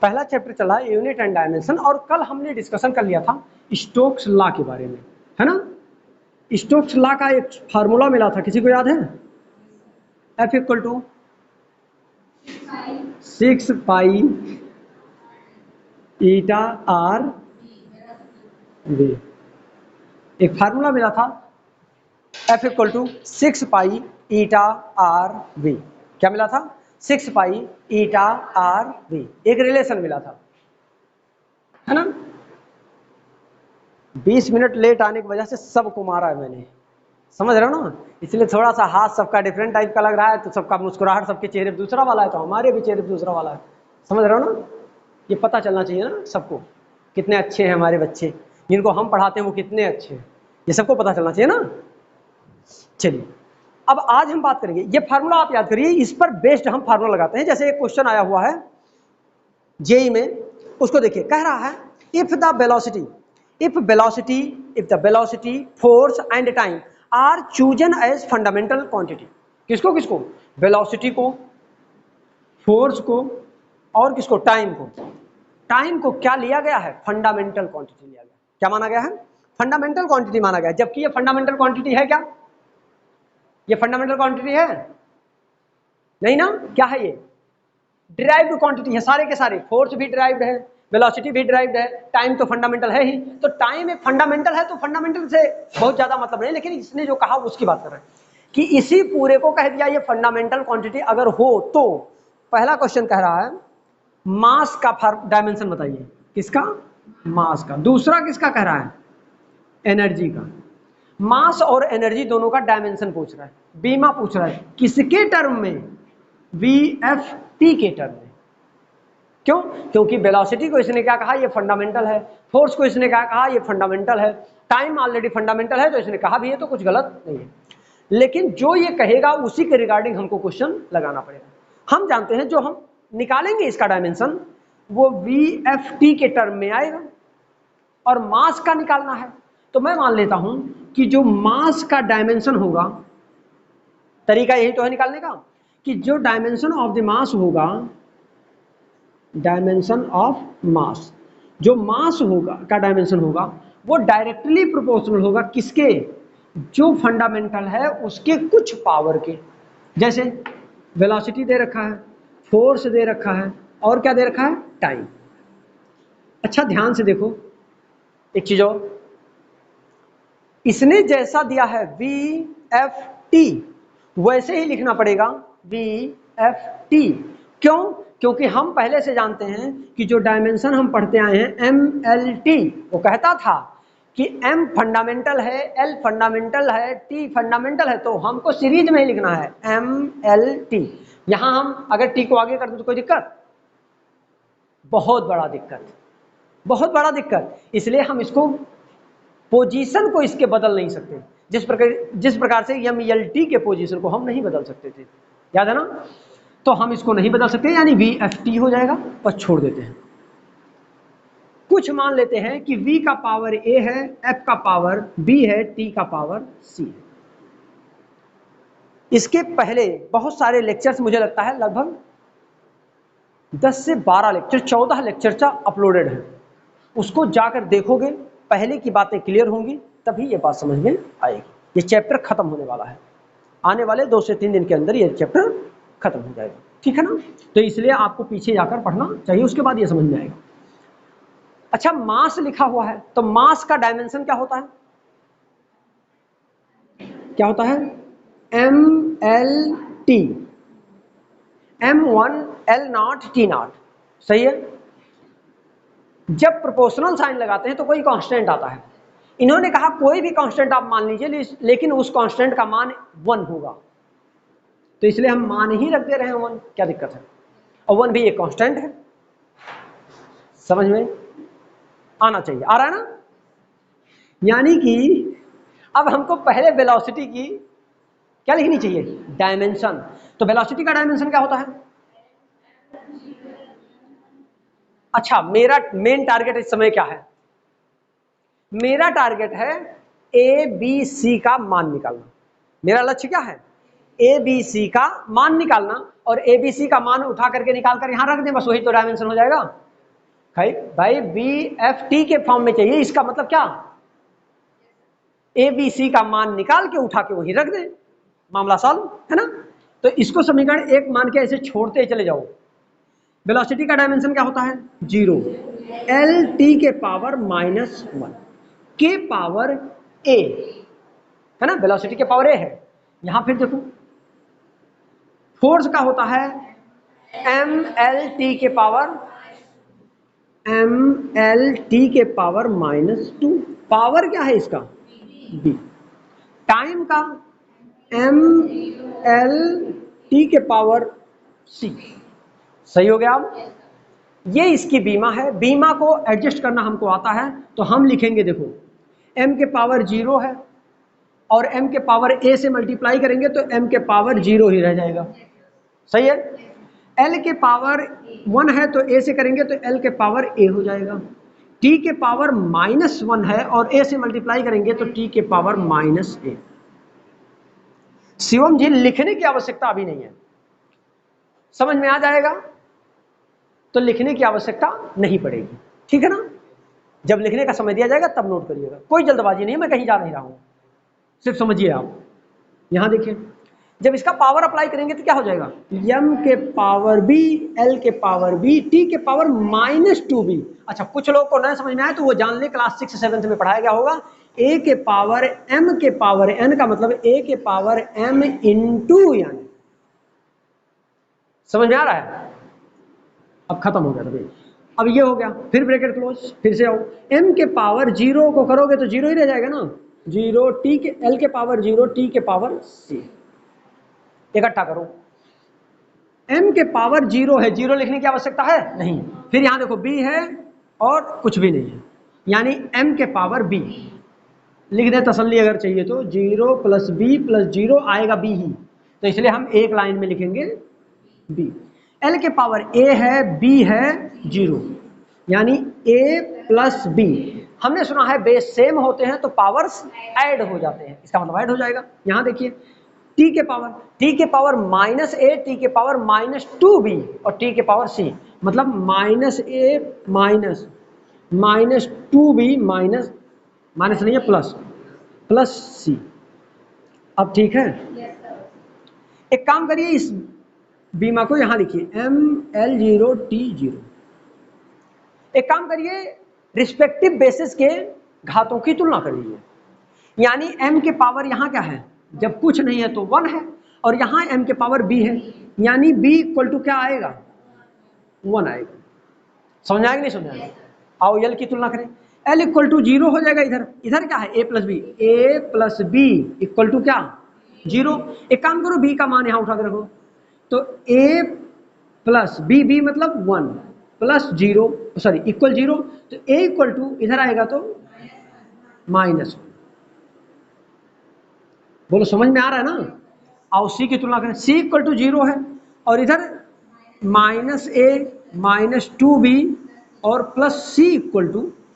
पहला चैप्टर चला unit and dimension, और कल हमने डिस्कशन कर लिया था स्टोक्स लॉ के बारे में, है ना। स्टोक्स लॉ का एक फार्मूला मिला था, किसी को याद है? F equal to 6 pi eta R V. एक फार्मूला मिला था F equal to 6 pi eta R V. क्या मिला था? 6 पाई ईटा आर वी। एक रिलेशन मिला था, है ना। 20 मिनट लेट आने की वजह से सबको मारा है मैंने, समझ रहे हो ना। इसलिए थोड़ा सा हाथ सबका डिफरेंट टाइप का लग रहा है, तो सबका मुस्कुराहट सबके चेहरे पे दूसरा वाला है, तो हमारे भी चेहरे पे दूसरा वाला है, समझ रहे हो ना। ये पता चलना चाहिए ना सबको, कितने अच्छे हैं हमारे बच्चे, जिनको हम पढ़ाते हैं वो कितने अच्छे हैं, ये सबको पता चलना चाहिए ना। चलिए अब आज हम बात करेंगे, ये फार्मूला आप याद करिए, इस पर बेस्ड हम फार्मूला लगाते हैं। जैसे एक क्वेश्चन आया हुआ है जेई में, उसको देखिए, कह रहा है if the velocity force and time are chosen as fundamental quantity. किसको किसको? वेलोसिटी को, फोर्स को, और किसको? टाइम को। टाइम को क्या लिया गया है? फंडामेंटल क्वांटिटी लिया गया। क्या माना गया है? फंडामेंटल क्वांटिटी माना गया, जबकि ये फंडामेंटल क्वांटिटी है क्या? ये फंडामेंटल क्वांटिटी है नहीं ना। क्या है ये? डिराइव्ड क्वांटिटी है, सारे के सारे। फोर्स भी डिराइव्ड है, वेलोसिटी भी डिराइव्ड है, टाइम तो फंडामेंटल है ही। तो टाइम एक फंडामेंटल है, तो फंडामेंटल से बहुत ज्यादा मतलब नहीं, लेकिन इसने जो कहा उसकी बात कर रहे हैं कि इसी पूरे को कह दिया ये फंडामेंटल क्वांटिटी अगर हो तो। पहला क्वेश्चन कह रहा है मास का डायमेंशन बताइए। किसका? मास का। दूसरा किसका कह रहा है? एनर्जी का। मास और एनर्जी दोनों का डायमेंशन पूछ रहा है, बीमा पूछ रहा है। किसके टर्म में? VFT के टर्म में। क्यों? क्योंकि वेलोसिटी को इसने क्या कहा? ये फंडामेंटल है। फोर्स को इसने क्या कहा? ये फंडामेंटल है। टाइम ऑलरेडी फंडामेंटल है, तो इसने कहा भी है, तो कुछ गलत नहीं है। लेकिन जो ये कहेगा उसी के रिगार्डिंग हमको क्वेश्चन लगाना पड़ेगा। हम जानते हैं जो हम निकालेंगे इसका डायमेंशन वो VFT के टर्म में आएगा, और मास का निकालना है तो मैं मान लेता हूं कि जो मास का डायमेंशन होगा, तरीका यही तो है निकालने का, कि जो डायमेंशन ऑफ द मास होगा, डायमेंशन ऑफ मास, जो मास होगा का डायमेंशन होगा वो डायरेक्टली प्रोपोर्शनल होगा किसके? जो फंडामेंटल है उसके कुछ पावर के। जैसे वेलोसिटी दे रखा है, फोर्स दे रखा है, और क्या दे रखा है? टाइम। अच्छा ध्यान से देखो एक चीज और, इसने जैसा दिया है VFT वैसे ही लिखना पड़ेगा VFT। क्यों? क्योंकि हम पहले से जानते हैं कि जो डायमेंशन हम पढ़ते आए हैं MLT, वो कहता था कि M फंडामेंटल है, L फंडामेंटल है, T फंडामेंटल है, तो हमको सीरीज में ही लिखना है MLT। यहां हम अगर T को आगे कर दें तो कोई दिक्कत? बहुत बड़ा दिक्कत, बहुत बड़ा दिक्कत। इसलिए हम इसको पोजीशन को इसके बदल नहीं सकते, जिस प्रकार से MLT के पोजीशन को हम नहीं बदल सकते थे, याद है ना। तो हम इसको नहीं बदल सकते, यानी VFT हो जाएगा, बस छोड़ देते हैं। कुछ मान लेते हैं कि V का पावर A है, F का पावर B है, T का पावर C है। इसके पहले बहुत सारे लेक्चर्स, मुझे लगता है लगभग 10 से 12 लेक्चर, 14 लेक्चर अपलोडेड है। उसको जाकर देखोगे, पहले की बातें क्लियर होंगी, तभी ये बात समझ में आएगी। ये चैप्टर खत्म होने वाला है, आने वाले 2 से 3 दिन के अंदर ये चैप्टर खत्म हो जाएगा, ठीक है ना। तो इसलिए आपको पीछे जाकर पढ़ना चाहिए, उसके बाद ये समझ में आएगा। अच्छा मास लिखा हुआ है, तो मास का डायमेंशन क्या होता है? क्या होता है? MLT, M1 L0 T0, सही है। जब प्रोपोर्शनल साइन लगाते हैं तो कोई कांस्टेंट आता है। इन्होंने कहा कोई भी कांस्टेंट आप मान लीजिए, लेकिन उस कांस्टेंट का मान 1 होगा, तो इसलिए हम मान ही रख दे रहे हैं 1, क्या दिक्कत है? और 1 भी एक कांस्टेंट है, समझ में आना चाहिए, आ रहा है ना। यानी कि अब हमको पहले वेलोसिटी की क्या लिखनी चाहिए? डायमेंशन। तो वेलोसिटी का डायमेंशन क्या होता है? अच्छा मेरा मेन टारगेट इस समय क्या है? मेरा टारगेट है ABC का मान निकालना। मेरा लक्ष्य क्या है? ABC का मान निकालना, और ABC का मान उठा करके निकाल कर यहां रख दें, बस वही तो डायमेंशन हो जाएगा। भाई बी एफ टी के फॉर्म में चाहिए, इसका मतलब क्या, ए बी सी का मान निकाल के उठा के वही रख दे, मामला सॉल्व है ना। तो इसको समीकरण एक मान के ऐसे छोड़ते चले जाओ। वेलोसिटी का डायमेंशन क्या होता है, 0, एल टी के पावर -1 के पावर ए, है ना, वेलोसिटी के पावर ए है। यहां फिर देखो फोर्स का होता है एम एल टी के पावर -2, पावर क्या है इसका, बी। टाइम का एम एल टी के पावर सी। सही हो गया। अब ये इसकी बीमा है, बीमा को एडजस्ट करना हमको आता है, तो हम लिखेंगे देखो m के पावर 0 है और m के पावर a से मल्टीप्लाई करेंगे तो m के पावर 0 ही रह जाएगा। सही है। l के पावर 1 है तो a से करेंगे तो l के पावर a हो जाएगा। t के पावर -1 है और a से मल्टीप्लाई करेंगे तो t के पावर -a। शिवम जी लिखने की आवश्यकता अभी नहीं है, समझ में आ जाएगा तो लिखने की आवश्यकता नहीं पड़ेगी, ठीक है ना। जब लिखने का समय दिया जाएगा तब नोट करिएगा, कोई जल्दबाजी नहीं, मैं कहीं जा नहीं रहा हूं, सिर्फ समझिए आप। यहां देखिए जब इसका पावर अप्लाई करेंगे तो क्या हो जाएगा, m के पावर b, l के पावर b, t के पावर -2b। अच्छा कुछ लोग को नहीं समझ में आए तो वो जान ले, क्लास 6 7 में पढ़ाया गया होगा, a के पावर m के पावर n का मतलब a के पावर m इंटू n। समझ में आ रहा है। अब खत्म हो गया था, अब ये हो गया, फिर ब्रैकेट क्लोज, फिर से आओ, m के पावर 0 को करोगे तो 0 ही रह जाएगा ना, 0, t के l के पावर 0, t के पावर c। इकट्ठा करो, m के पावर 0 है, 0 लिखने की आवश्यकता है नहीं। फिर यहां देखो b है और कुछ भी नहीं है, यानी m के पावर b लिख दे, तसल्ली अगर चाहिए तो 0 + b + 0 आएगा b ही, तो इसलिए हम एक लाइन में लिखेंगे b। l के पावर a है, b है 0, यानी a + b। हमने सुना है बेस सेम होते हैं तो पावर्स ऐड हो जाते हैं, इसका मतलब ऐड हो जाएगा। यहां देखिए t के पावर -a, t के पावर -2b और t के पावर c, मतलब -a -2b माइनस नहीं है प्लस c। अब ठीक है, एक काम करिए, इस बीमा को यहां लिखिए ML0T0। एक काम करिए, रिस्पेक्टिव बेसिस के घातों की तुलना कर लीजिए, यानी m के पावर यहां क्या है, जब कुछ नहीं है तो 1 है, और यहां m के पावर b है, यानी b = क्या आएगा, 1 आएगा। समझ आएगा नहीं समझ आएगा। आओ l की तुलना करें, l = 0 हो जाएगा, इधर क्या है, a + b = क्या, 0। एक काम करो, b का मान यहां उठा के रखो, तो a + b मतलब 1 + 0 सॉरी इक्वल 0, तो a = इधर आएगा तो -1। बोलो समझ में आ रहा है ना। आओ c की तुलना करें, c = 0 है और इधर -a -2b और +c =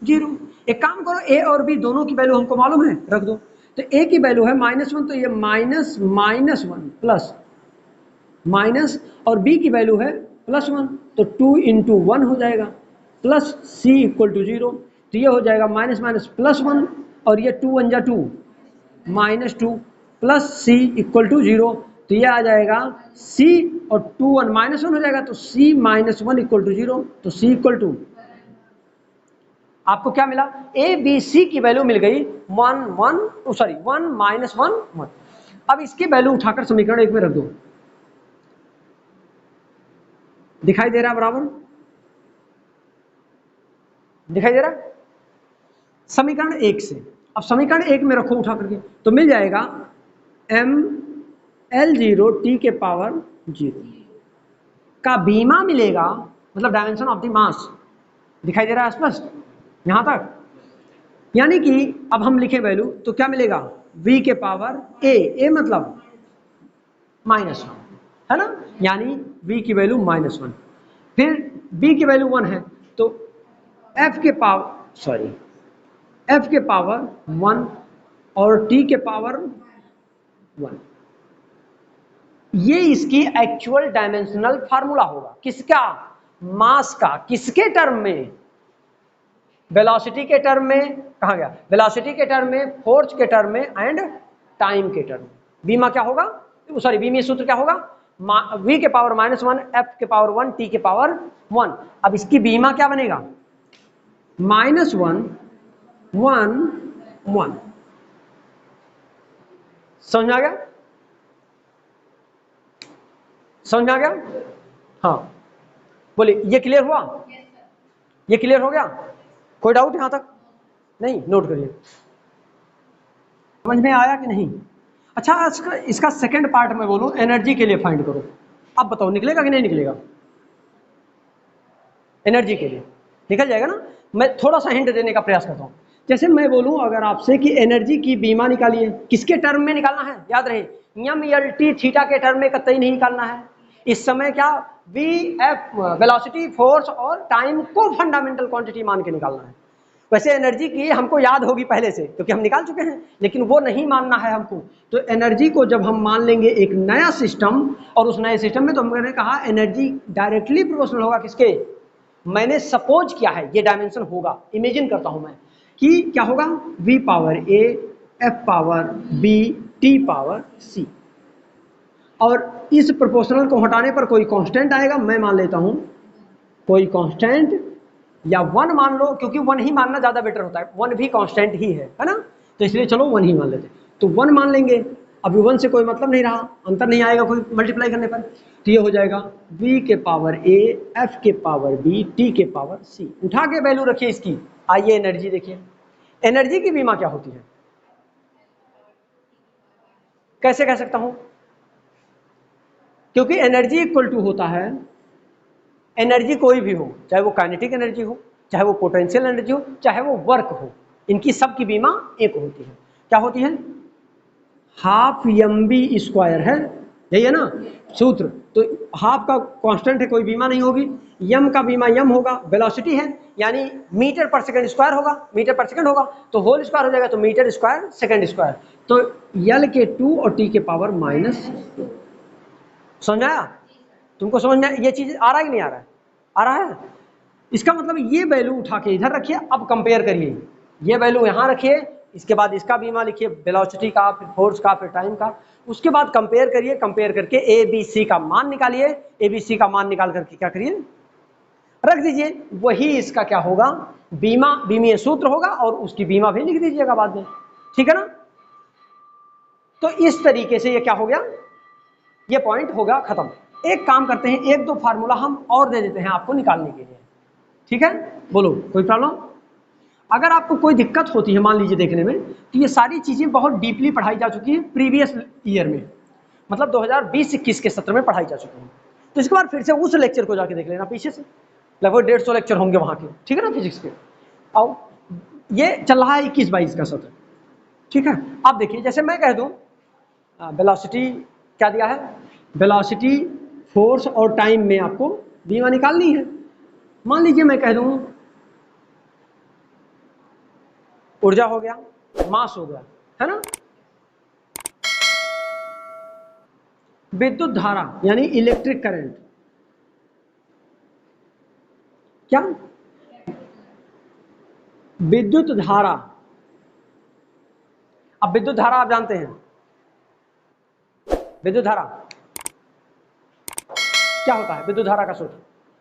0। एक काम करो, a और b दोनों की वैल्यू हमको मालूम है, रख दो, तो a की वैल्यू है -1, तो ये -1 प्लस माइनस, और b की वैल्यू है +1, तो 2 × 1 हो जाएगा, प्लस c = 0, तो ये हो जाएगा -+1, और ये 2 × 2 -2 प्लस c = 0, तो ये आ जाएगा c और 2 1 -1 हो जाएगा, तो c - 1 = 0, तो c = आपको क्या मिला, a b c की वैल्यू मिल गई 1 -1 1। अब इसकी वैल्यू उठाकर समीकरण 1 में रख दो, दिखाई दे रहा है, बराबर दिखाई दे रहा है समीकरण 1 से। अब समीकरण 1 में रखो उठा करके, तो मिल जाएगा ML0T के पावर 0 का बीमा मिलेगा, मतलब डायमेंशन ऑफ द मास। दिखाई दे रहा है स्पष्ट यहां तक, यानी कि अब हम लिखे वैल्यू तो क्या मिलेगा, v के पावर a मतलब -1 है ना, यानी v की वैल्यू -1, फिर b की वैल्यू 1 है तो f के पावर 1 और t के पावर 1। ये इसकी एक्चुअल डायमेंशनल फार्मूला होगा, किसका, मास का, किसके टर्म में, वेलोसिटी के टर्म में कहा गया, वेलोसिटी के टर्म में, फोर्स के टर्म में एंड टाइम के टर्म में। बीमा क्या होगा, सॉरी बीमीय सूत्र क्या होगा, v के पावर -1, f के पावर 1, t के पावर 1। अब इसकी बीमा क्या बनेगा, -1 1 1। समझ में आ गया, समझ में आ गया? हाँ बोलिए, ये क्लियर हुआ? ये क्लियर हो गया? कोई डाउट यहां तक? नहीं, नोट करिए। समझ में आया कि नहीं? अच्छा, इसका सेकंड पार्ट में बोलूं, एनर्जी के लिए फाइंड करो। अब बताओ निकलेगा कि नहीं निकलेगा? एनर्जी के लिए निकल जाएगा ना? मैं थोड़ा सा हिंट देने का प्रयास करता हूं। जैसे मैं बोलूं अगर आपसे कि एनर्जी की बीमा निकालिए, किसके टर्म में निकालना है, याद रहे एम एल टी थीटा के टर्म में कतई नहीं निकालना है। इस समय क्या, वी एफ वेलोसिटी, फोर्स और टाइम को फंडामेंटल क्वांटिटी मान के निकालना है। वैसे एनर्जी की हमको याद होगी पहले से, क्योंकि हम निकाल चुके हैं, लेकिन वो नहीं मानना है हमको। तो एनर्जी को जब हम मान लेंगे एक नया सिस्टम, और उस नए सिस्टम में तो मैंने कहा एनर्जी डायरेक्टली प्रोपोर्शनल होगा किसके, मैंने सपोज किया है ये डायमेंशन होगा, इमेजिन करता हूं मैं कि क्या होगा, v power a, f power b, t power c। और इस प्रोपोर्शनल को हटाने पर कोई कांस्टेंट आएगा, मैं मान लेता हूं कोई कांस्टेंट, या 1 मान लो, क्योंकि 1 ही मानना ज्यादा बेटर होता है, 1 भी कांस्टेंट ही है ना, तो इसलिए चलो 1 ही मान लेते। तो 1 मान लेंगे। अभी 1 से कोई मतलब नहीं रहा, अंतर नहीं आएगा कोई मल्टीप्लाई करने पर, तो ये हो जाएगा v के पावर a, f के पावर b, t के पावर c। उठा के वैल्यू रखिए इसकी। आइए एनर्जी देखिए, एनर्जी की बीमा क्या होती है, कैसे कह सकता हूं, क्योंकि एनर्जी इक्वल टू होता है, एनर्जी कोई भी हो, चाहे वो काइनेटिक एनर्जी हो, चाहे वो पोटेंशियल एनर्जी हो, चाहे वो वर्क हो, इनकी सब की बीमा एक होती है। क्या होती है, हाफ एम बी स्क्वायर है, यही है ना सूत्र। तो हाफ का कांस्टेंट है, कोई बीमा नहीं होगी, यम का बीमा यम होगा, वेलोसिटी है यानी मीटर पर सेकंड स्क्वायर होगा, मीटर पर सेकंड होगा तो होल स्क्वायर हो जाएगा, तो मीटर स्क्वायर सेकंड स्क्वायर। तो यल के 2 और टी के पावर -2। समझ आया? तुमको समझ में ये चीज आ रहा है कि नहीं आ रहा है? आ रहा है। इसका मतलब ये वैल्यू उठा के इधर रखिए, अब कंपेयर करिए, ये वैल्यू यहाँ रखिए, इसके बाद इसका बीमा लिखिए, वेलोसिटी का, फिर फोर्स का, फिर टाइम का, उसके बाद कंपेयर करिए, कंपेयर करके ए बी सी का मान निकालिए, ए बी सी का मान निकाल करके क्या करिए, रख दीजिए, वही इसका क्या होगा, बीमा, बीमीय सूत्र होगा, और उसकी बीमा भी लिख दीजिएगा बाद में, ठीक है ना? तो इस तरीके से ये क्या हो गया, ये पॉइंट होगा खत्म। एक काम करते हैं, 1-2 फार्मूला हम और दे देते हैं आपको निकालने के लिए, ठीक है? बोलो कोई प्रॉब्लम? अगर आपको कोई दिक्कत होती है मान लीजिए देखने में, तो ये सारी चीजें बहुत डीपली पढ़ाई जा चुकी है प्रीवियस ईयर में, मतलब 2020-21 के सत्र में पढ़ाई जा चुकी है। तो इसके बाद फिर से उस लेक्चर को जाके देख लेना पीछे से, लगभग 150 लेक्चर होंगे वहां के, ठीक है ना, फिजिक्स के। और ये चल रहा है 21-22 का सत्र, ठीक है? अब देखिए, जैसे मैं कह दूं वेलोसिटी क्या दिया है, वेलोसिटी, फोर्स और टाइम में आपको बीमा निकालनी है। मान लीजिए मैं कह दूं ऊर्जा हो गया, मास हो गया, है ना, विद्युत धारा यानी इलेक्ट्रिक करंट, क्या, विद्युत धारा। अब विद्युत धारा आप जानते हैं, विद्युत धारा क्या होता है, विद्युत धारा का सूत्र,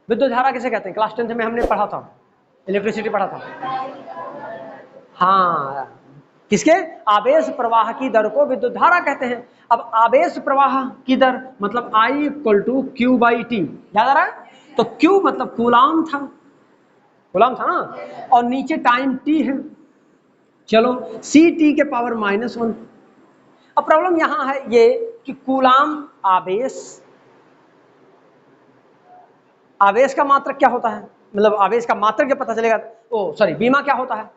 विद्युत धारा किसे कहते हैं, क्लास 10th में हमने पढ़ा था, इलेक्ट्रिसिटी पढ़ा था। हाँ, किसके, आवेश प्रवाह की दर को विद्युत धारा कहते हैं। अब आवेश प्रवाह की दर मतलब I = Q/T, याद आ रहा है? तो Q मतलब कूलाम था, कूलाम था ना, और नीचे टाइम T है, चलो CT के पावर -1। अब प्रॉब्लम यहां है ये कि कूलाम आवेश, आवेश का मात्रक क्या होता है, मतलब आवेश का मात्रक जब पता चलेगा, ओ सॉरी, बीमा क्या होता है,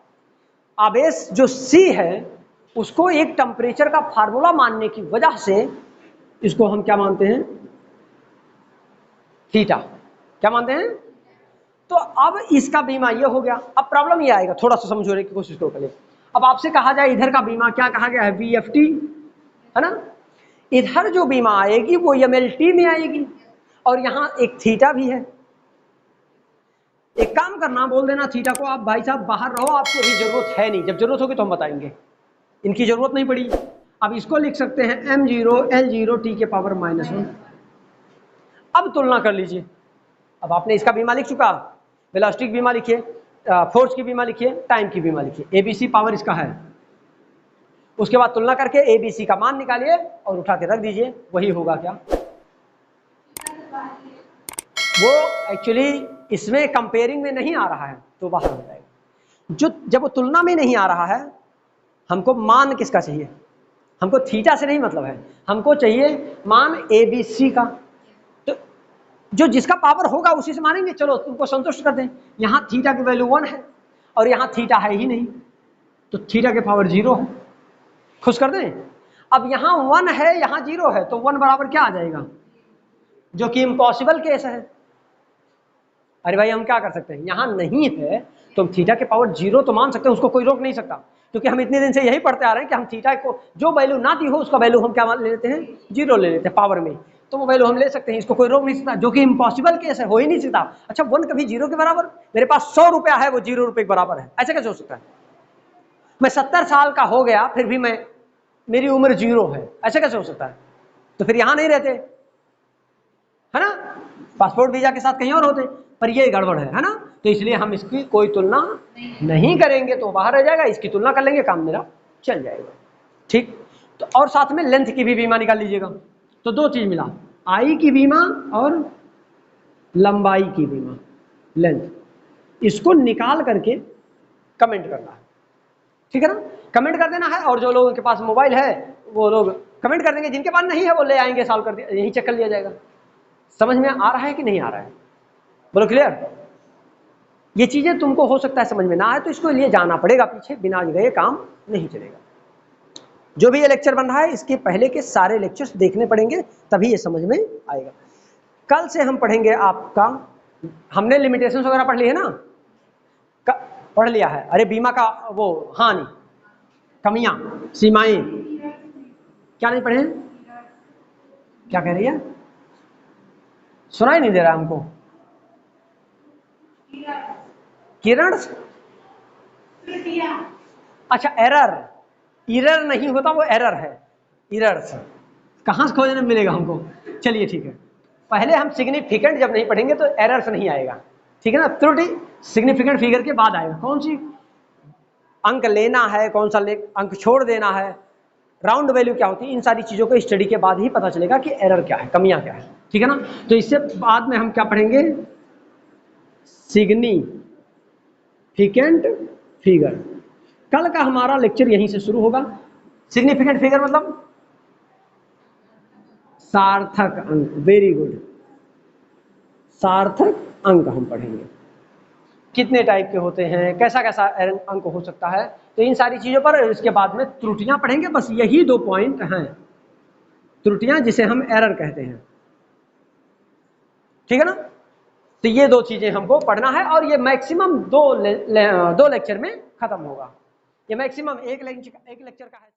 आवेश जो C है उसको एक टेम्परेचर का फार्मूला मानने की वजह से इसको हम क्या मानते हैं, थीटा, क्या मानते हैं। तो अब इसका बीमा ये हो गया। अब प्रॉब्लम ये आएगा, थोड़ा सा समझने की कोशिश करो पहले। अब आपसे कहा जाए इधर का बीमा क्या कहा गया है, VFT, है ना, इधर जो बीमा आएगी वो MLT में आएगी, और यहां एक थीटा भी है। एक काम करना, बोल देना थीटा को, आप भाई साहब बाहर रहो, आपको अभी जरूरत है नहीं, जब जरूरत होगी तो हम बताएंगे, इनकी जरूरत नहीं पड़ी। अब इसको लिख सकते हैं m0 L0 t के पावर -1। अब तुलना कर लीजिए, अब आपने इसका बीमा लिख चुका, वेलोसिटी की बीमा लिखिए, फोर्स की बीमा लिखिए, टाइम की बीमा लिखिए, एबीसी पावर इसका है। उसके बाद तुलना करके एबीसी का मान निकालिए और उठा के रख दीजिए, वही होगा क्या, वो एक्चुअली इसमें कंपेयरिंग में नहीं आ रहा है तो बाहर हो जाएगा। जो जब वो तुलना में नहीं आ रहा है, हमको मान किसका चाहिए, हमको थीटा से नहीं मतलब है, हमको चाहिए मान एबीसी का। तो जो जिसका पावर होगा उसी से मानेंगे, चलो तुमको संतुष्ट कर दें। यहाँ थीटा की वैल्यू 1 है और यहाँ थीटा है ही नहीं, तो थीटा के पावर 0 है, खुश कर दें। अब यहाँ 1 है, यहाँ 0 है, तो 1 बराबर क्या आ जाएगा, जो कि इम्पॉसिबल केस है। अरे भाई हम क्या कर सकते हैं, यहाँ नहीं है तो हम थीटा के पावर 0 तो मान सकते हैं, उसको कोई रोक नहीं सकता, क्योंकि हम इतने दिन से यही पढ़ते आ रहे हैं कि हम थीटा को जो वैल्यू ना दी हो उसका वैल्यू हम क्या मान ले लेते हैं, 0 ले लेते हैं पावर में, तो वो वैल्यू हम ले सकते हैं, इसको कोई रोक नहीं सकता, जो कि इम्पॉसिबल केस है, हो ही नहीं सकता। अच्छा 1 कभी 0 के बराबर, मेरे पास 100 रुपया है वो 0 रुपये के बराबर है, ऐसे कैसे हो सकता है। मैं 70 साल का हो गया फिर भी मेरी उम्र 0 है, ऐसे कैसे हो सकता है। तो फिर यहाँ नहीं रहते, है ना, पासपोर्ट वीजा के साथ कहीं और होते, पर ये गड़बड़ है ना, तो इसलिए हम इसकी कोई तुलना नहीं करेंगे, तो बाहर रह जाएगा, इसकी तुलना कर लेंगे, काम मेरा चल जाएगा। ठीक, तो और साथ में लेंथ की भी बीमा निकाल लीजिएगा, तो दो चीज मिला, आई की बीमा और लंबाई की बीमा, लेंथ, इसको निकाल करके कमेंट करना है, ठीक है ना, कमेंट कर देना है। और जो लोगों के पास मोबाइल है वो लोग कमेंट कर देंगे, जिनके पास नहीं है वो ले आएंगे, सॉल्व कर दिया, यही चेक कर लिया जाएगा। समझ में आ रहा है कि नहीं आ रहा है, बोलो क्लियर। ये चीजें तुमको हो सकता है समझ में ना आए, तो इसको लिए जाना पड़ेगा पीछे, बिना गए काम नहीं चलेगा। जो भी ये लेक्चर बन रहा है इसके पहले के सारे लेक्चर्स देखने पड़ेंगे, तभी ये समझ में आएगा। कल से हम पढ़ेंगे आपका, हमने लिमिटेशंस वगैरह पढ़ ली है ना, पढ़ लिया है, अरे बीमा का वो हानि, कमियां, सीमाएं, क्या नहीं पढ़े, क्या कह रही है, सुनाई नहीं दे रहा हमको, किरण, अच्छा एरर, इरर नहीं होता, वो एरर है, इरर्स कहाँ से खोजने मिलेगा हमको। चलिए ठीक है, पहले हम सिग्निफिकेंट जब नहीं पढ़ेंगे तो एरर्स नहीं आएगा, ठीक है ना, त्रुटि सिग्निफिकेंट फिगर के बाद आएगा, कौन सी अंक लेना है, कौन सा अंक छोड़ देना है, राउंड वैल्यू क्या होती है, इन सारी चीजों को स्टडी के बाद ही पता चलेगा कि एरर क्या है, कमियां क्या है, ठीक है ना। तो इससे बाद में हम क्या पढ़ेंगे, सिग्निफिकेंट फिगर। कल का हमारा लेक्चर यहीं से शुरू होगा। सिग्निफिकेंट फिगर मतलब सार्थक अंक, वेरी गुड, सार्थक अंक हम पढ़ेंगे, कितने टाइप के होते हैं, कैसा कैसा अंक हो सकता है, तो इन सारी चीजों पर। इसके बाद में त्रुटियां पढ़ेंगे, बस यही 2 पॉइंट हैं, त्रुटियां जिसे हम एरर कहते हैं, ठीक है ना। तो ये 2 चीजें हमको पढ़ना है, और ये मैक्सिमम 2 लेक्चर में खत्म होगा, ये मैक्सिमम एक लेक्चर का है।